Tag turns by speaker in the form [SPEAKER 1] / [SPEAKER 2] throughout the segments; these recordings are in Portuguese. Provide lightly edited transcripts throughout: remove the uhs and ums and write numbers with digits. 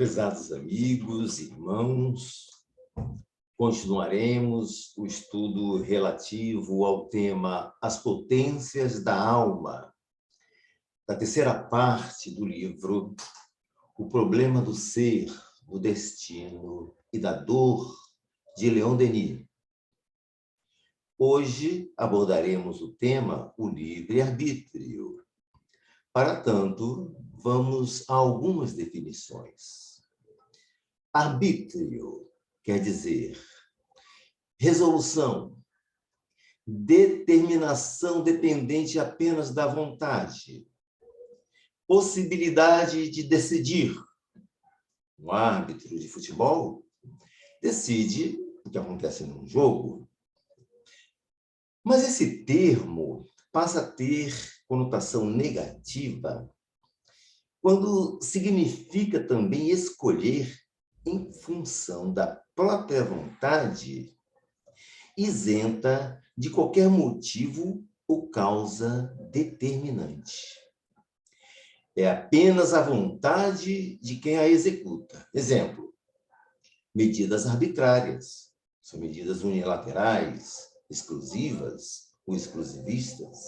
[SPEAKER 1] Prezados amigos, irmãos, continuaremos o estudo relativo ao tema As Potências da Alma, da terceira parte do livro O Problema do Ser, do Destino e da Dor, de Leon Denis. Hoje abordaremos o tema o livre-arbítrio. Para tanto, vamos a algumas definições. Arbítrio quer dizer resolução, determinação dependente apenas da vontade, possibilidade de decidir. Um árbitro de futebol decide o que acontece num jogo. Mas esse termo passa a ter conotação negativa quando significa também escolher em função da própria vontade, isenta de qualquer motivo ou causa determinante. É apenas a vontade de quem a executa. Exemplo, medidas arbitrárias. São medidas unilaterais, exclusivas ou exclusivistas.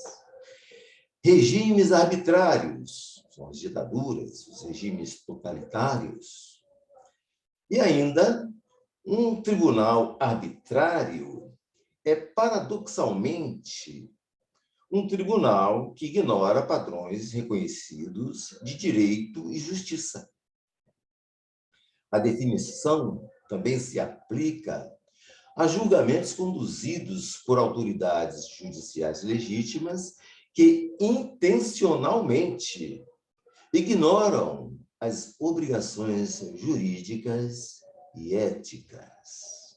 [SPEAKER 1] Regimes arbitrários, são as ditaduras, os regimes totalitários. E ainda, um tribunal arbitrário é, paradoxalmente, um tribunal que ignora padrões reconhecidos de direito e justiça. A definição também se aplica a julgamentos conduzidos por autoridades judiciais legítimas que intencionalmente ignoram as obrigações jurídicas e éticas.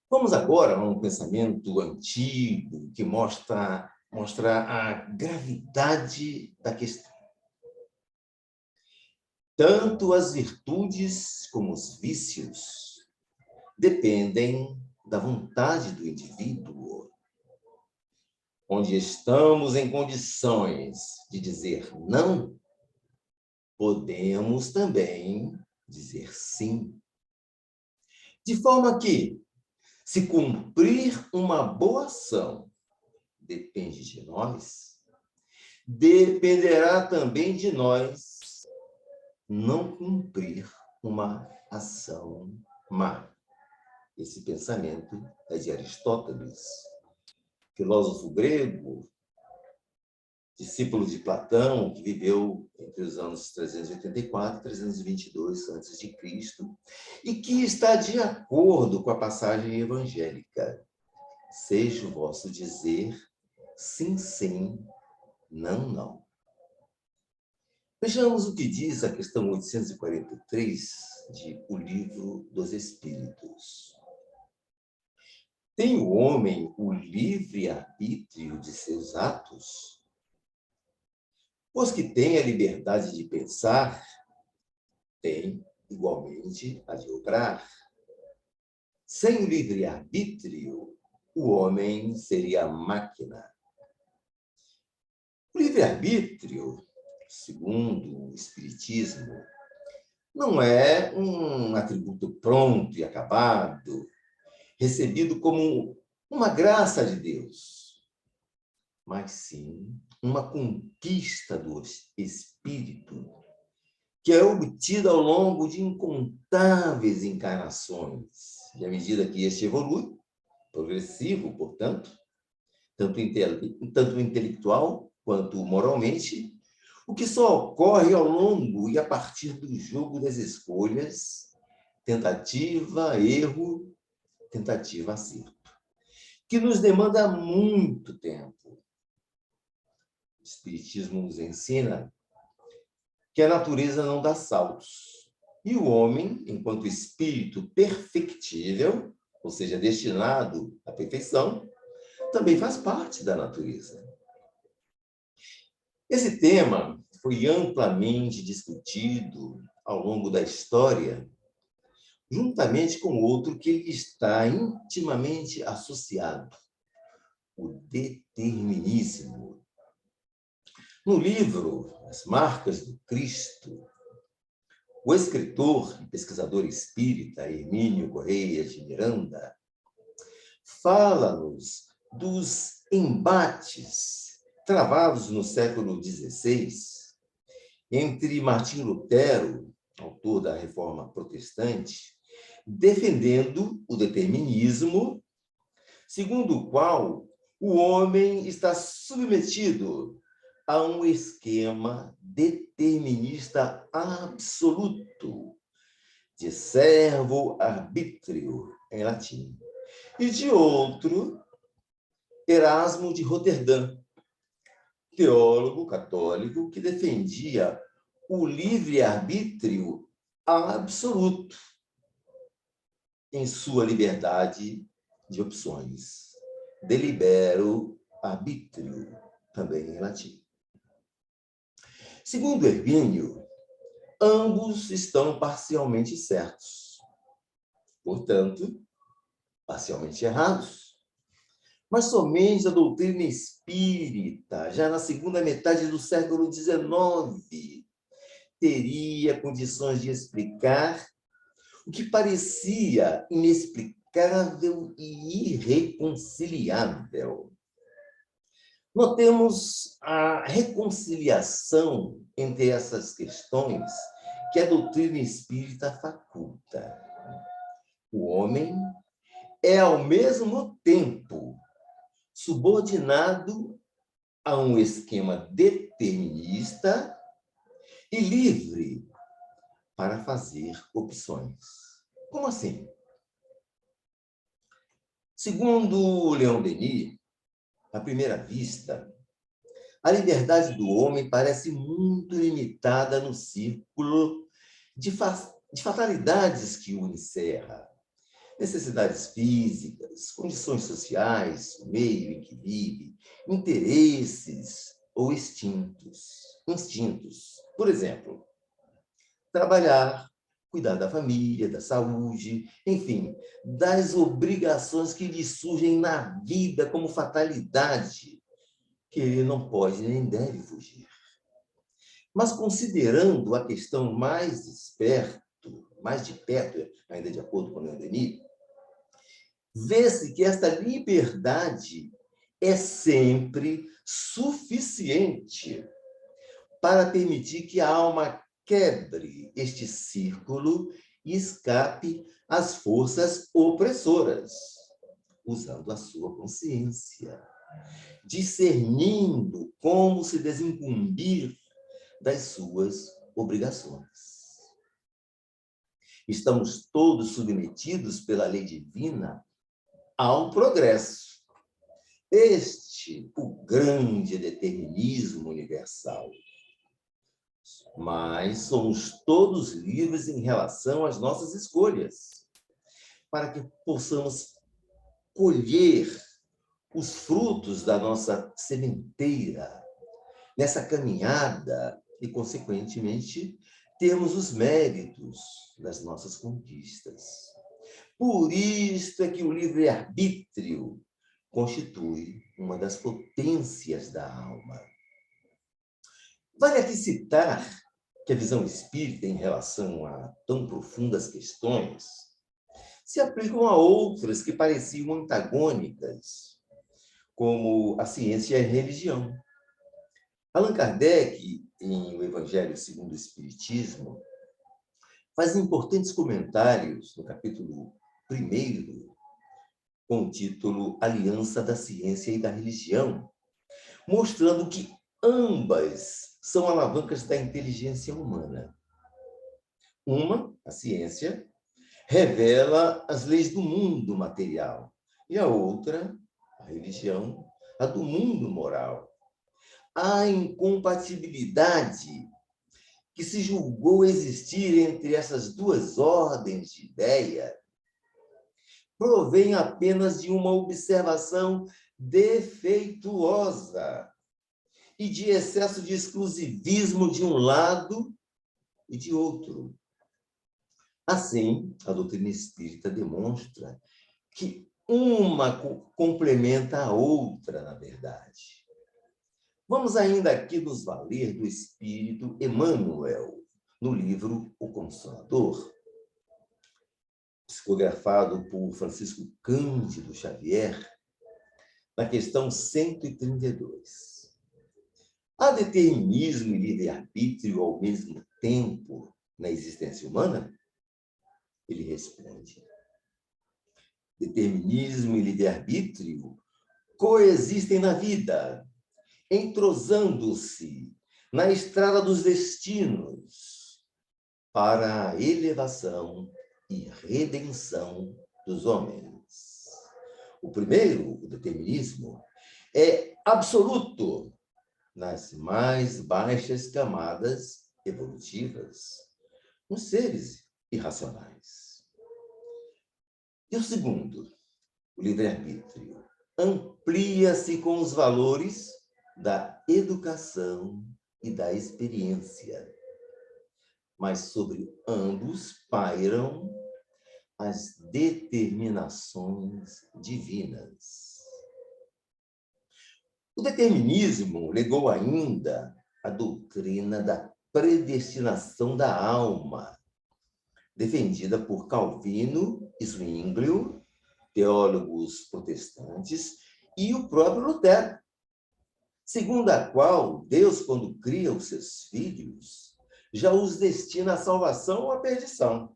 [SPEAKER 1] Vamos agora a um pensamento antigo que mostra a gravidade da questão. Tanto as virtudes como os vícios dependem da vontade do indivíduo. Onde estamos em condições de dizer não, podemos também dizer sim. De forma que, se cumprir uma boa ação depende de nós, dependerá também de nós não cumprir uma ação má. Esse pensamento é de Aristóteles, filósofo grego, discípulo de Platão, que viveu entre os anos 384 e 322 a.C., e que está de acordo com a passagem evangélica. Seja o vosso dizer sim, sim, não, não. Vejamos o que diz a questão 843 de O Livro dos Espíritos. Tem o homem o livre-arbítrio de seus atos? Pois que tem a liberdade de pensar, tem, igualmente, a de obrar. Sem o livre-arbítrio, o homem seria máquina. O livre-arbítrio, segundo o Espiritismo, não é um atributo pronto e acabado, recebido como uma graça de Deus, mas sim uma conquista do espírito, que é obtida ao longo de incontáveis encarnações. E à medida que este evolui, progressivo, portanto, tanto intelectual quanto moralmente, o que só ocorre ao longo e a partir do jogo das escolhas, tentativa, erro, tentativa, acerto, que nos demanda muito tempo. O Espiritismo nos ensina que a natureza não dá saltos. E o homem, enquanto espírito perfectível, ou seja, destinado à perfeição, também faz parte da natureza. Esse tema foi amplamente discutido ao longo da história, juntamente com outro que lhe está intimamente associado, o determinismo. No livro As Marcas do Cristo, O escritor e pesquisador espírita Hermínio Correia de Miranda fala-nos dos embates travados no século XVI entre Martim Lutero, autor da Reforma Protestante, defendendo o determinismo, segundo o qual o homem está submetido a um esquema determinista absoluto, de servo arbítrio, em latim, e de outro, Erasmo de Roterdã, teólogo católico que defendia o livre-arbítrio absoluto em sua liberdade de opções. Delibero arbítrio, também em latim. Segundo Hermínio, ambos estão parcialmente certos, portanto, parcialmente errados. Mas somente a doutrina espírita, já na segunda metade do século XIX, teria condições de explicar o que parecia inexplicável e irreconciliável. Notemos a reconciliação entre essas questões que a doutrina espírita faculta. O homem é, ao mesmo tempo, subordinado a um esquema determinista e livre para fazer opções. Como assim? Segundo Leon Denis, à primeira vista, a liberdade do homem parece muito limitada no círculo de fatalidades que o encerra. Necessidades físicas, condições sociais, o meio em que vive, interesses ou instintos. Por exemplo, trabalhar, cuidar da família, da saúde, enfim, das obrigações que lhe surgem na vida como fatalidade, que ele não pode nem deve fugir. Mas considerando a questão mais de perto, ainda de acordo com Leon Denis, vê-se que esta liberdade é sempre suficiente para permitir que a alma quebre este círculo e escape às forças opressoras, usando a sua consciência, discernindo como se desincumbir das suas obrigações. Estamos todos submetidos pela lei divina ao progresso. Este, o grande determinismo universal. Mas somos todos livres em relação às nossas escolhas, para que possamos colher os frutos da nossa sementeira, nessa caminhada e, consequentemente, termos os méritos das nossas conquistas. Por isso é que o livre-arbítrio constitui uma das potências da alma. Vale aqui citar que a visão espírita em relação a tão profundas questões se aplicam a outras que pareciam antagônicas, como a ciência e a religião. Allan Kardec, em O Evangelho segundo o Espiritismo, faz importantes comentários no capítulo 1º, com o título Aliança da Ciência e da Religião, mostrando que ambas são alavancas da inteligência humana. Uma, a ciência, revela as leis do mundo material, e a outra, a religião, a do mundo moral. A incompatibilidade que se julgou existir entre essas duas ordens de ideia provém apenas de uma observação defeituosa e de excesso de exclusivismo de um lado e de outro. Assim, a doutrina espírita demonstra que uma complementa a outra, na verdade. Vamos ainda aqui nos valer do Espírito Emmanuel, no livro O Consolador, psicografado por Francisco Cândido Xavier, na questão 132. Há determinismo e livre-arbítrio ao mesmo tempo na existência humana? Ele responde: determinismo e livre-arbítrio coexistem na vida, entrosando-se na estrada dos destinos para a elevação e redenção dos homens. O primeiro, o determinismo, é absoluto nas mais baixas camadas evolutivas, nos seres irracionais. E o segundo, o livre-arbítrio, amplia-se com os valores da educação e da experiência, mas sobre ambos pairam as determinações divinas. O determinismo legou ainda a doutrina da predestinação da alma, defendida por Calvino e Zwinglio, teólogos protestantes, e o próprio Lutero, segundo a qual Deus, quando cria os seus filhos, já os destina à salvação ou à perdição,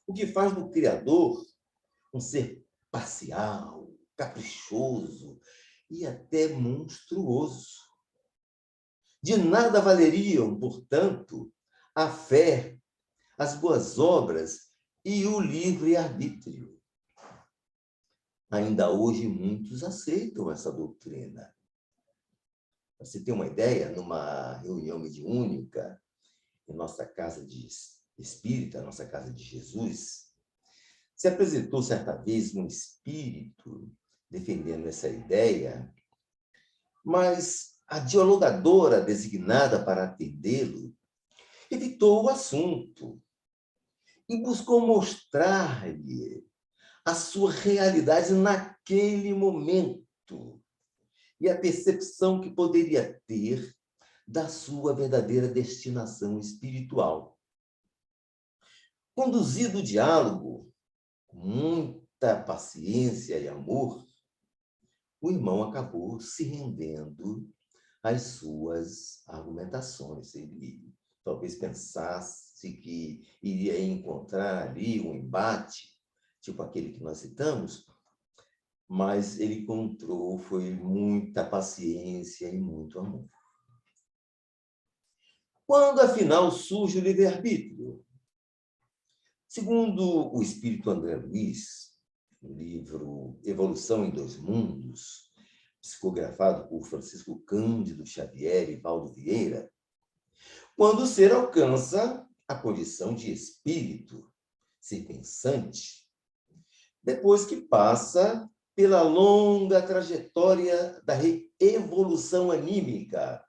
[SPEAKER 1] o que faz do Criador um ser parcial, caprichoso e até monstruoso. De nada valeriam, portanto, a fé, as boas obras e o livre-arbítrio. Ainda hoje, muitos aceitam essa doutrina. Para você ter uma ideia, numa reunião mediúnica, em nossa casa de espírita, nossa casa de Jesus, se apresentou certa vez um espírito defendendo essa ideia, mas a dialogadora designada para atendê-lo evitou o assunto e buscou mostrar-lhe a sua realidade naquele momento e a percepção que poderia ter da sua verdadeira destinação espiritual. Conduzido o diálogo com muita paciência e amor, o irmão acabou se rendendo às suas argumentações. Ele talvez pensasse que iria encontrar ali um embate, tipo aquele que nós citamos, mas ele encontrou, foi muita paciência e muito amor. Quando, afinal, surge o livre-arbítrio? Segundo o espírito André Luiz, no livro Evolução em Dois Mundos, psicografado por Francisco Cândido Xavier e Valdo Vieira, quando o ser alcança a condição de espírito, ser pensante, depois que passa pela longa trajetória da evolução anímica,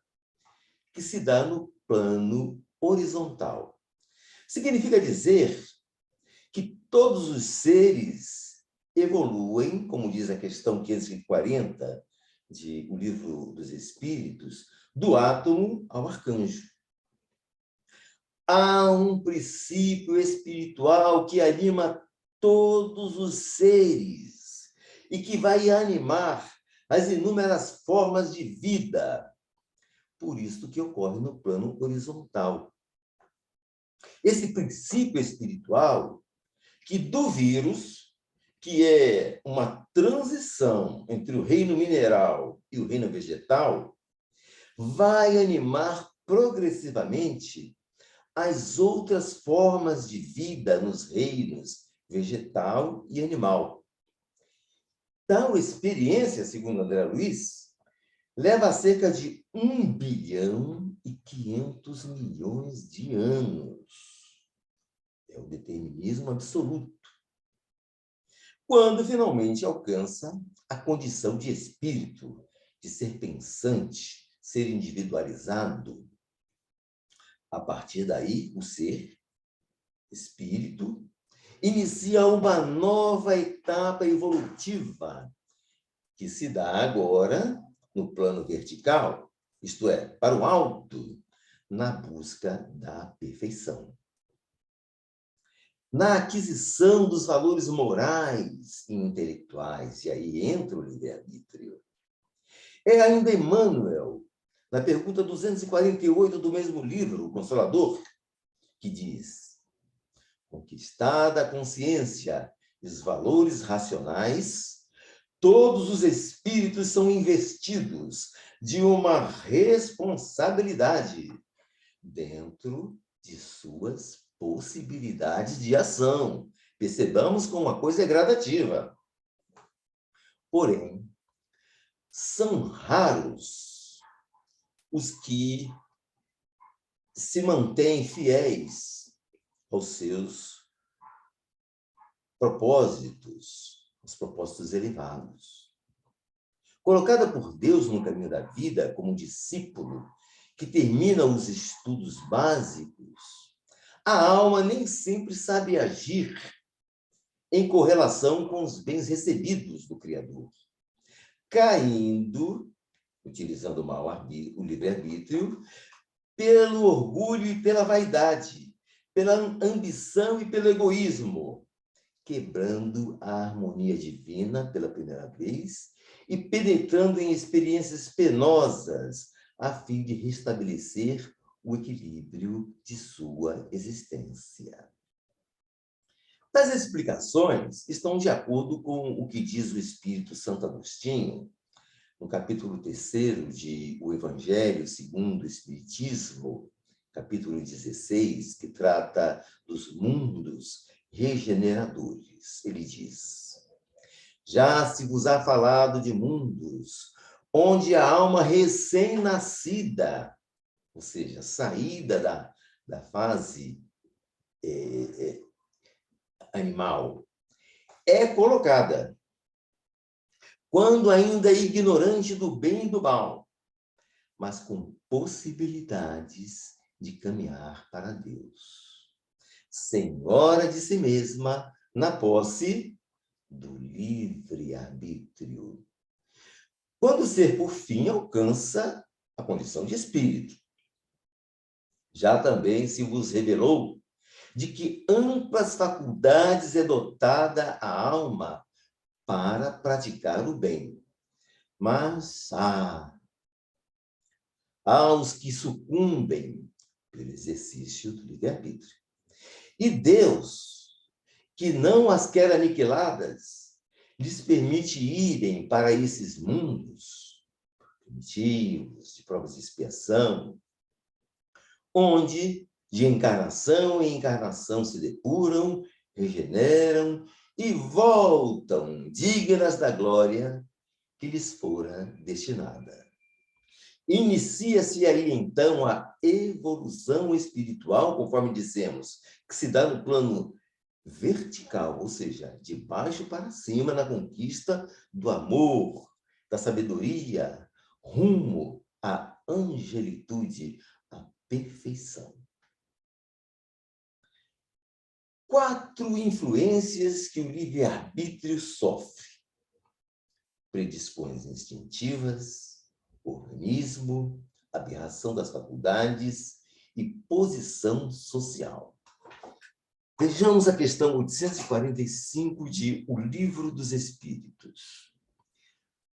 [SPEAKER 1] que se dá no plano horizontal. Significa dizer que todos os seres evoluem, como diz a questão 540 do Livro dos Espíritos, do átomo ao arcanjo. Há um princípio espiritual que anima todos os seres e que vai animar as inúmeras formas de vida. Por isso que ocorre no plano horizontal. Esse princípio espiritual, que do vírus, que é uma transição entre o reino mineral e o reino vegetal, vai animar progressivamente as outras formas de vida nos reinos vegetal e animal. Tal experiência, segundo André Luiz, leva a cerca de 1.500.000.000 de anos. É o determinismo absoluto. Quando finalmente alcança a condição de espírito, de ser pensante, ser individualizado, a partir daí, o ser, espírito, inicia uma nova etapa evolutiva, que se dá agora no plano vertical, isto é, para o alto, na busca da perfeição. Na aquisição dos valores morais e intelectuais, e aí entra o livre-arbítrio. É ainda Emmanuel, na pergunta 248 do mesmo livro, O Consolador, que diz: conquistada a consciência e os valores racionais, todos os espíritos são investidos de uma responsabilidade dentro de suas possibilidades de ação. Percebamos como uma coisa é gradativa. Porém, são raros os que se mantêm fiéis aos seus propósitos, os propósitos elevados. Colocada por Deus no caminho da vida como discípulo que termina os estudos básicos, a alma nem sempre sabe agir em correlação com os bens recebidos do Criador, caindo, utilizando o livre-arbítrio, pelo orgulho e pela vaidade, pela ambição e pelo egoísmo, quebrando a harmonia divina pela primeira vez e penetrando em experiências penosas a fim de restabelecer o equilíbrio de sua existência. As explicações estão de acordo com o que diz o Espírito Santo Agostinho, no capítulo 3º de O Evangelho segundo o Espiritismo, capítulo 16, que trata dos mundos regeneradores. Ele diz: já se vos há falado de mundos onde a alma recém-nascida, ou seja, saída da fase animal, é colocada, quando ainda é ignorante do bem e do mal, mas com possibilidades de caminhar para Deus, senhora de si mesma, na posse do livre-arbítrio. Quando o ser, por fim, alcança a condição de espírito. Já também se vos revelou de que amplas faculdades é dotada a alma para praticar o bem. Mas há os que sucumbem pelo exercício do livre-arbítrio. E Deus, que não as quer aniquiladas, lhes permite irem para esses mundos primitivos, de provas de expiação, onde de encarnação em encarnação se depuram, regeneram e voltam dignas da glória que lhes fora destinada. Inicia-se aí, então, a evolução espiritual, conforme dissemos, que se dá no plano vertical, ou seja, de baixo para cima, na conquista do amor, da sabedoria, rumo à angelitude, à perfeição. 4 influências que o livre-arbítrio sofre: predisposições instintivas, organismo, aberração das faculdades e posição social. Vejamos a questão 845 de O Livro dos Espíritos.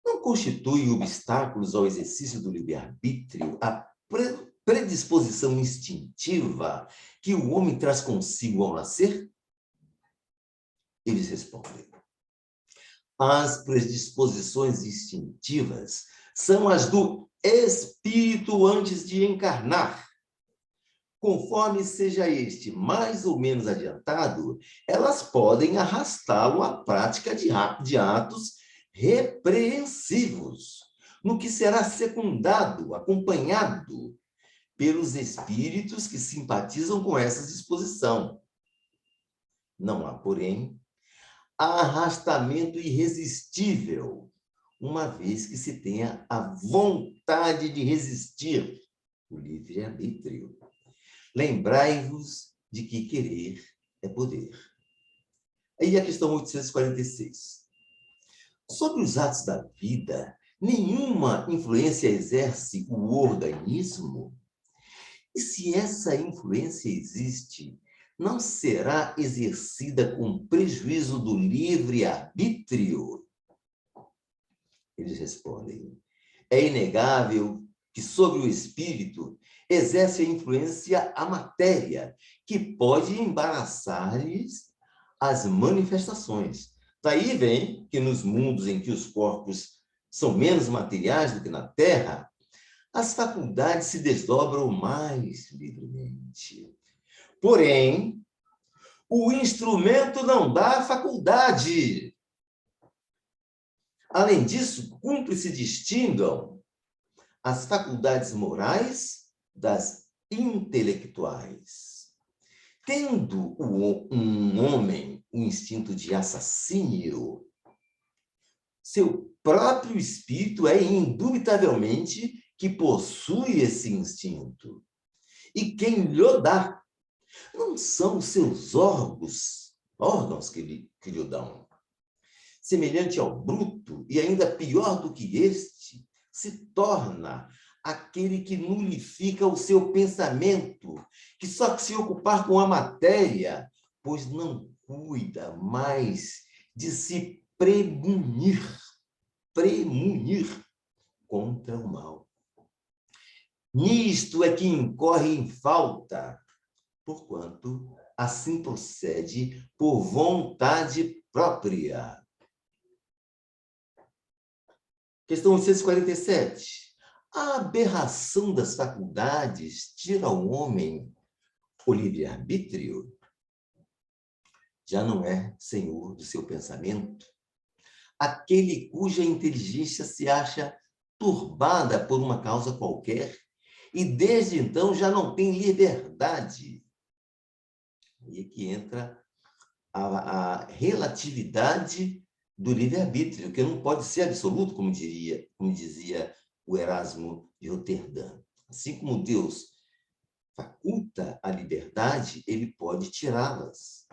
[SPEAKER 1] Não constitui obstáculos ao exercício do livre-arbítrio a predisposição instintiva que o homem traz consigo ao nascer? Eles respondem: as predisposições instintivas são as do espírito antes de encarnar. Conforme seja este mais ou menos adiantado, elas podem arrastá-lo à prática de atos repreensivos, no que será secundado, acompanhado pelos espíritos que simpatizam com essa disposição. Não há, porém, arrastamento irresistível, uma vez que se tenha a vontade de resistir o livre-arbítrio. Lembrai-vos de que querer é poder. Aí a questão 846. Sobre os atos da vida, nenhuma influência exerce o organismo? E se essa influência existe, não será exercida com prejuízo do livre-arbítrio? Eles respondem: é inegável que sobre o espírito exerce a influência a matéria, que pode embaraçar-lhes as manifestações. Daí vem que nos mundos em que os corpos são menos materiais do que na Terra, as faculdades se desdobram mais livremente. Porém, o instrumento não dá faculdade. Além disso, cumpre se distingam as faculdades morais das intelectuais. Tendo um homem o instinto de assassínio, seu próprio espírito é indubitavelmente que possui esse instinto. E quem lhe dá não são os seus órgãos que lhe dão. Semelhante ao bruto, e ainda pior do que este, se torna aquele que nulifica o seu pensamento, que só se ocupar com a matéria, pois não cuida mais de se premunir contra o mal. Nisto é que incorre em falta, porquanto assim procede por vontade própria. Questão 847. A aberração das faculdades tira ao homem o livre-arbítrio? Já não é senhor do seu pensamento? Aquele cuja inteligência se acha turbada por uma causa qualquer e desde então já não tem liberdade. E aqui entra a relatividade do livre-arbítrio, que não pode ser absoluto, como dizia o Erasmo de Roterdã. Assim como Deus faculta a liberdade, ele pode tirá-las.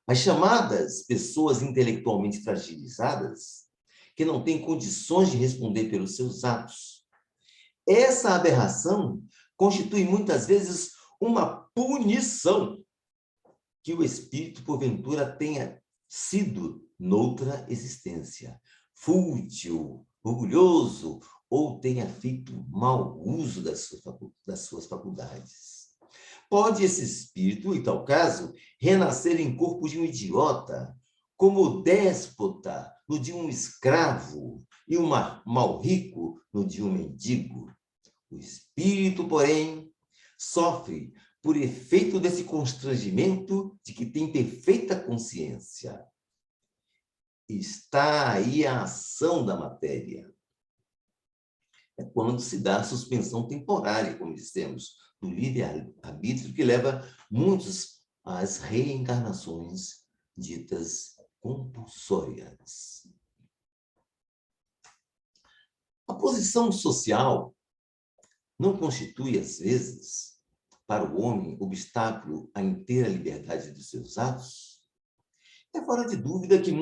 [SPEAKER 1] As chamadas pessoas intelectualmente fragilizadas, que não têm condições de responder pelos seus atos, essa aberração constitui muitas vezes uma punição que o espírito, porventura, tenha sido noutra existência, fútil, orgulhoso, ou tenha feito mau uso das suas faculdades. Pode esse espírito, em tal caso, renascer em corpo de um idiota, como o déspota no de um escravo e o mal rico no de um mendigo. O espírito, porém, sofre por efeito desse constrangimento de que tem perfeita consciência. Está aí a ação da matéria. É quando se dá a suspensão temporária, como dissemos, do livre-arbítrio, que leva muitos às reencarnações ditas compulsórias. A posição social não constitui, às vezes, para o homem, obstáculo à inteira liberdade dos seus atos? É fora de dúvida que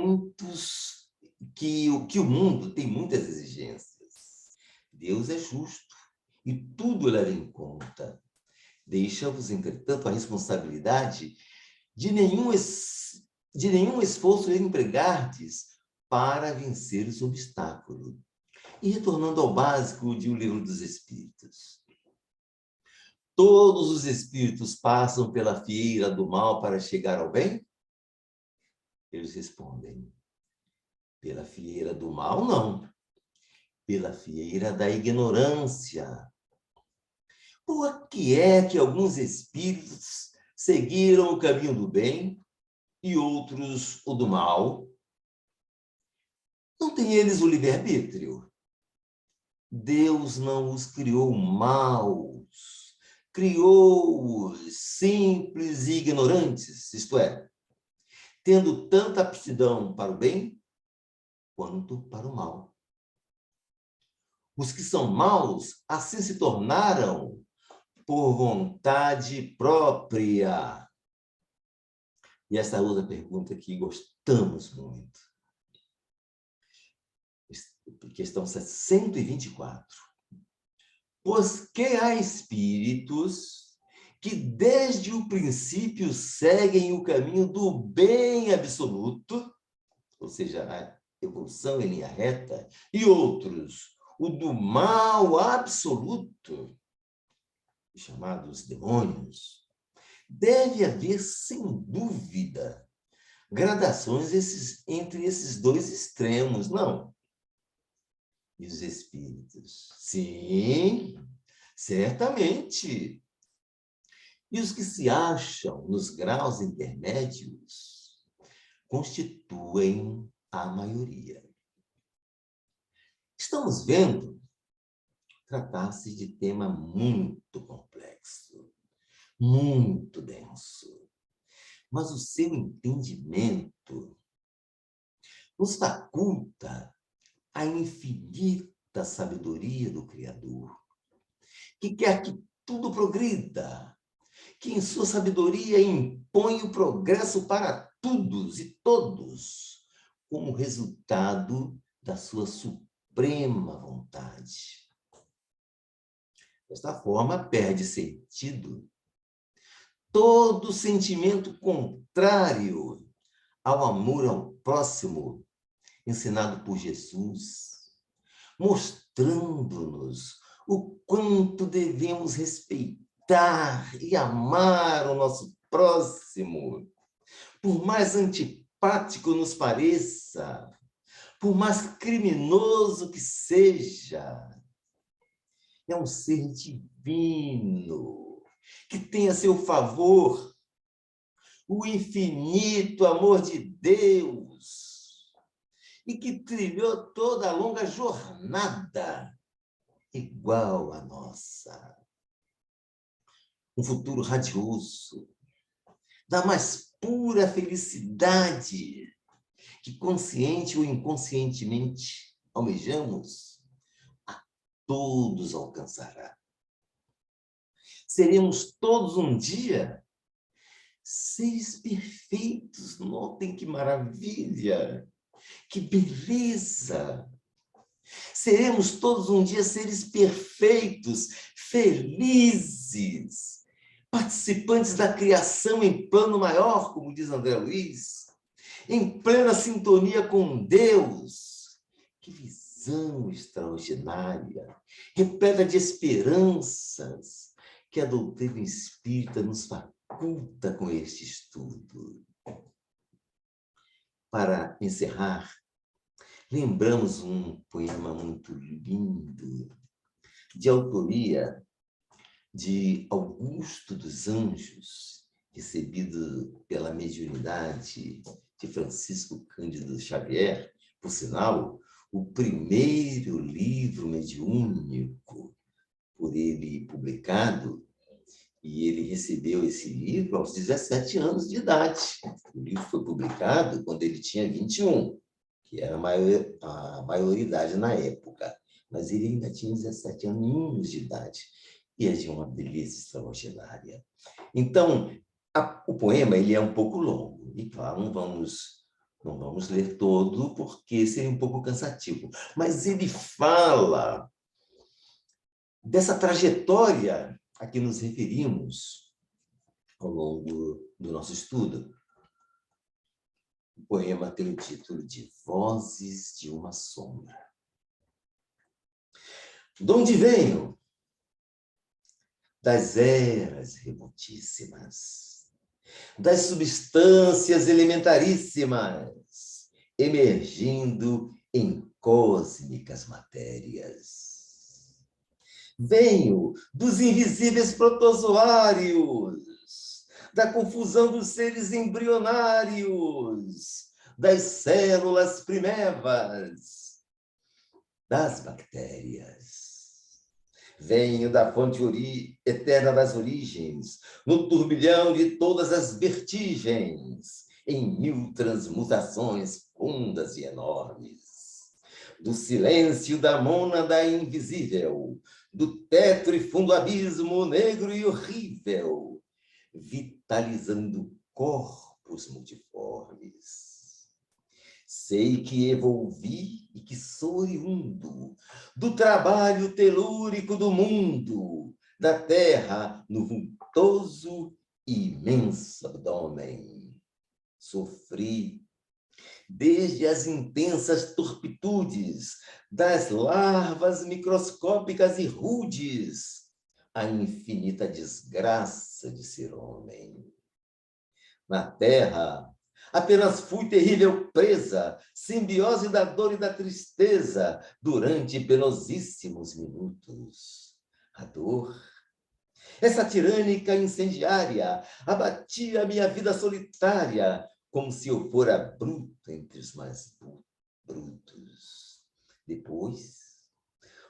[SPEAKER 1] o mundo tem muitas exigências. Deus é justo e tudo leva em conta. Deixa-vos, entretanto, a responsabilidade de nenhum esforço empregardes para vencer esse obstáculo. E retornando ao básico de O Livro dos Espíritos. Todos os espíritos passam pela fieira do mal para chegar ao bem? Eles respondem: pela fieira do mal, não. Pela fieira da ignorância. Por que é que alguns espíritos seguiram o caminho do bem e outros o do mal? Não têm eles o livre-arbítrio? Deus não os criou maus, criou-os simples e ignorantes, isto é, tendo tanta aptidão para o bem quanto para o mal. Os que são maus assim se tornaram por vontade própria. E essa outra pergunta que gostamos muito. Questão 124. Pois que há espíritos que desde o princípio seguem o caminho do bem absoluto, ou seja, a evolução em linha reta, e outros, o do mal absoluto, chamados demônios. Deve haver, sem dúvida, gradações entre esses dois extremos, não? E os espíritos? Sim, certamente. E os que se acham nos graus intermédios constituem a maioria. Estamos vendo tratar-se de tema muito complexo, muito denso, mas o seu entendimento nos faculta a infinita sabedoria do Criador, que quer que tudo progrida, que em sua sabedoria impõe o progresso para todos e todos, como resultado da sua suprema vontade. Desta forma, perde sentido todo sentimento contrário ao amor ao próximo, ensinado por Jesus, mostrando-nos o quanto devemos respeitar e amar o nosso próximo, por mais antipático nos pareça, por mais criminoso que seja. É um ser divino, que tem a seu favor o infinito amor de Deus e que trilhou toda a longa jornada igual à nossa. Um futuro radioso, da mais pura felicidade que, consciente ou inconscientemente, almejamos, a todos alcançará. Seremos todos um dia seres perfeitos. Notem que maravilha, que beleza! Seremos todos um dia seres perfeitos, felizes, participantes da criação em plano maior, como diz André Luiz, em plena sintonia com Deus. Que visão extraordinária, repleta de esperanças, que a doutrina espírita nos faculta com este estudo. Para encerrar, lembramos um poema muito lindo, de autoria de Augusto dos Anjos, recebido pela mediunidade de Francisco Cândido Xavier, por sinal, o primeiro livro mediúnico por ele publicado, e ele recebeu esse livro aos 17 anos de idade. O livro foi publicado quando ele tinha 21, que era a maioridade na época, mas ele ainda tinha 17 aninhos de idade, e é de uma beleza extraordinária. Então, o poema ele é um pouco longo, e claro, não vamos ler todo, porque seria um pouco cansativo, mas ele fala dessa trajetória a que nos referimos ao longo do nosso estudo. O poema tem o título de Vozes de uma Sombra. De onde venho? Das eras remotíssimas, das substâncias elementaríssimas, emergindo em cósmicas matérias. Venho dos invisíveis protozoários, da confusão dos seres embrionários, das células primevas, das bactérias. Venho da fonte eterna das origens, no turbilhão de todas as vertigens, em 1000 transmutações fundas e enormes. Do silêncio da mônada invisível, do tetro e fundo abismo negro e horrível, vitalizando corpos multiformes. Sei que evolvi e que sou oriundo do trabalho telúrico do mundo, da terra no vultoso e imenso abdômen. Sofri desde as intensas turpitudes das larvas microscópicas e rudes, a infinita desgraça de ser homem. Na terra, apenas fui terrível presa, simbiose da dor e da tristeza, durante penosíssimos minutos. A dor, essa tirânica incendiária, abatia minha vida solitária, como se eu fora bruto entre os mais brutos. Depois,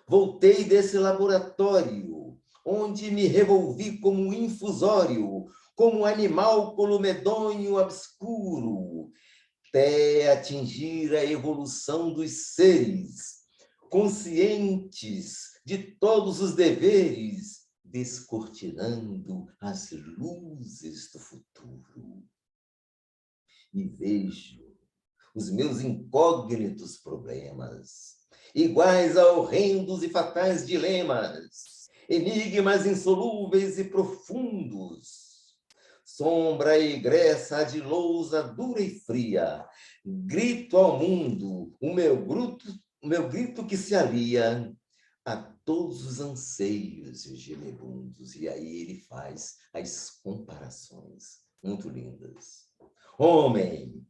[SPEAKER 1] voltei desse laboratório, onde me revolvi como um infusório, como um animálculo medonho obscuro, até atingir a evolução dos seres, conscientes de todos os deveres, descortinando as luzes do futuro. E vejo os meus incógnitos problemas, iguais a horrendos e fatais dilemas, enigmas insolúveis e profundos. Sombra egressa de lousa dura e fria, grito ao mundo, o meu grito que se alia a todos os anseios gemebundos. E aí ele faz as comparações muito lindas. Homem,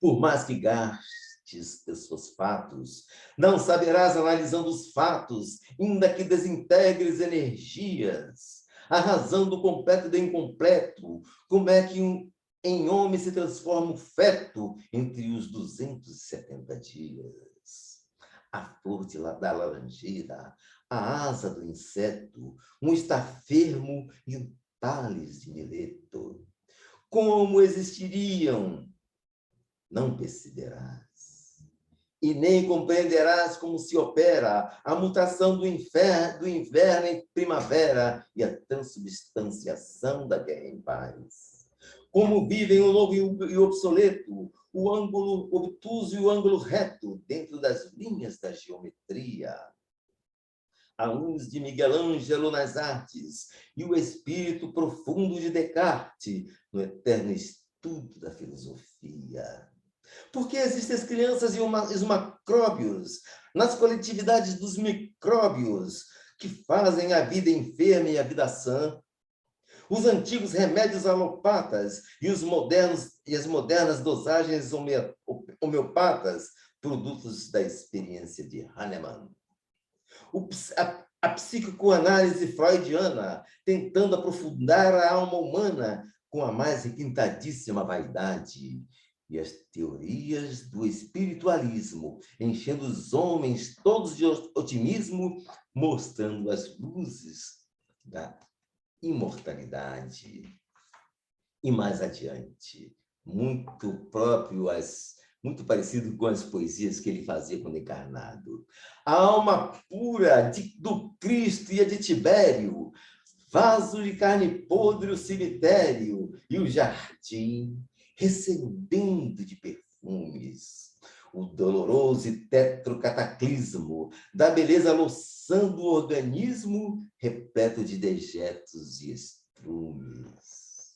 [SPEAKER 1] por mais que gastes teus fosfatos, não saberás analisando os fatos, ainda que desintegres energias, a razão do completo e do incompleto, como é que em homem se transforma o feto entre os 270 dias. A flor da laranjeira, a asa do inseto, um estafermo e um tales de mileto. Como existiriam? Não perceberás. E nem compreenderás como se opera a mutação do inverno em primavera e a transubstanciação da guerra em paz. Como vivem o novo e o obsoleto, o ângulo obtuso e o ângulo reto dentro das linhas da geometria. A luz de Miguel Ângelo nas artes e o espírito profundo de Descartes no eterno estudo da filosofia. Porque existem as crianças e os macróbios, nas coletividades dos micróbios, que fazem a vida enferma e a vida sã. Os antigos remédios alopatas e as modernas dosagens homeopatas, produtos da experiência de Hahnemann. A psicoanálise freudiana, tentando aprofundar a alma humana com a mais requintadíssima vaidade, e as teorias do espiritualismo, enchendo os homens todos de otimismo, mostrando as luzes da imortalidade. E mais adiante, muito parecido com as poesias que ele fazia quando encarnado. A alma pura do Cristo e a de Tibério, vaso de carne podre o cemitério e o jardim, recebendo de perfumes o doloroso e tetrocataclismo da beleza loçando o organismo repleto de dejetos e estrumes.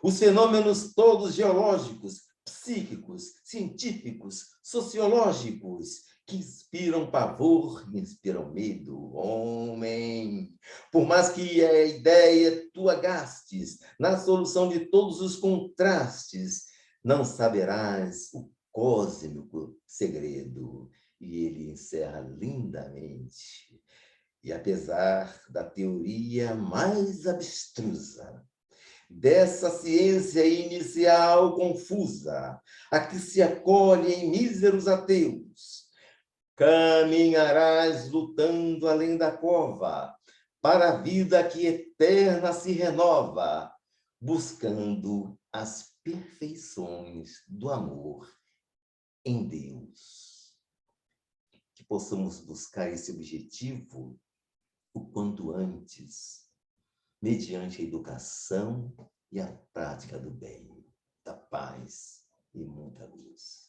[SPEAKER 1] Os fenômenos todos geológicos, psíquicos, científicos, sociológicos, que inspiram pavor e inspiram medo, homem. Por mais que a ideia tua gastes na solução de todos os contrastes, não saberás o cósmico segredo. E ele encerra lindamente. E apesar da teoria mais abstrusa, dessa ciência inicial confusa, a que se acolhe em míseros ateus, caminharás lutando além da cova, para a vida que eterna se renova, buscando as perfeições do amor em Deus. Que possamos buscar esse objetivo o quanto antes, mediante a educação e a prática do bem, da paz e muita luz.